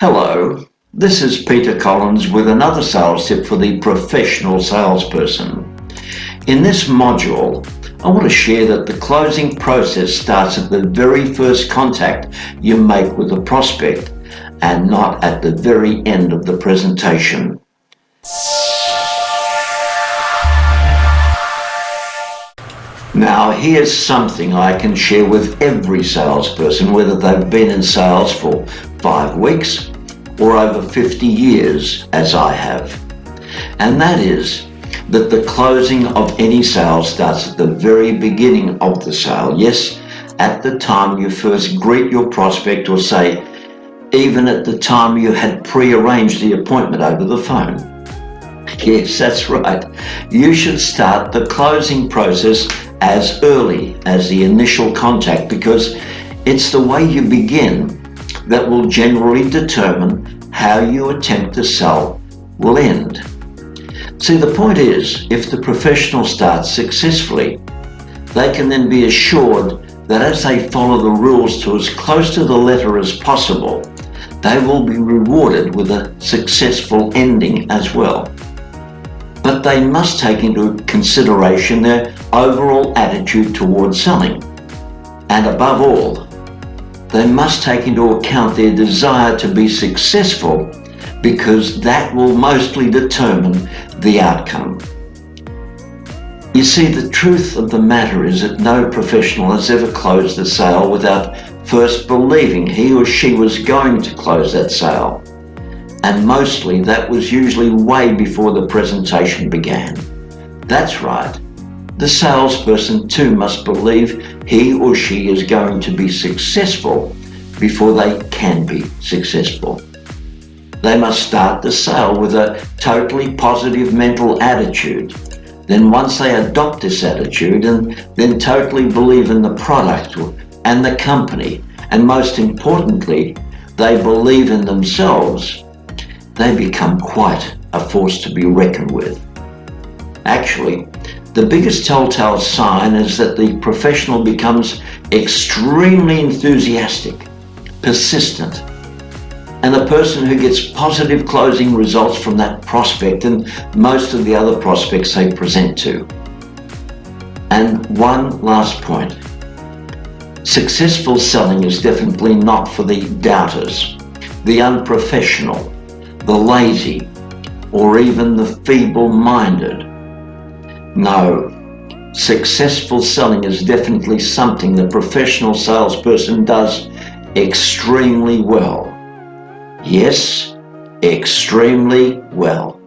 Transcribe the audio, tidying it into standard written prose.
Hello, this is Peter Collins with another sales tip for the professional salesperson. In this module, I want to share that the closing process starts at the very first contact you make with a prospect and not at the very end of the presentation. Now, here's something I can share with every salesperson, whether they've been in sales for 5 weeks or over 50 years, as I have. And that is that the closing of any sale starts at the very beginning of the sale. Yes, at the time you first greet your prospect, or say, even at the time you had pre-arranged the appointment over the phone. Yes, that's right. You should start the closing process as early as the initial contact, because it's the way you begin that will generally determine how you attempt to sell will end. See, the point is, if the professional starts successfully, they can then be assured that as they follow the rules to as close to the letter as possible, they will be rewarded with a successful ending as well. But they must take into consideration their overall attitude towards selling. And above all, they must take into account their desire to be successful, because that will mostly determine the outcome. You see, the truth of the matter is that no professional has ever closed a sale without first believing he or she was going to close that sale. And mostly that was usually way before the presentation began. That's right. The salesperson too must believe he or she is going to be successful before they can be successful. They must start the sale with a totally positive mental attitude. Then once they adopt this attitude and then totally believe in the product and the company, and most importantly, they believe in themselves, they become quite a force to be reckoned with. Actually, the biggest telltale sign is that the professional becomes extremely enthusiastic, persistent, and the person who gets positive closing results from that prospect and most of the other prospects they present to. And one last point. Successful selling is definitely not for the doubters, the unprofessional, the lazy, or even the feeble-minded. No, successful selling is definitely something the professional salesperson does extremely well. Yes, extremely well.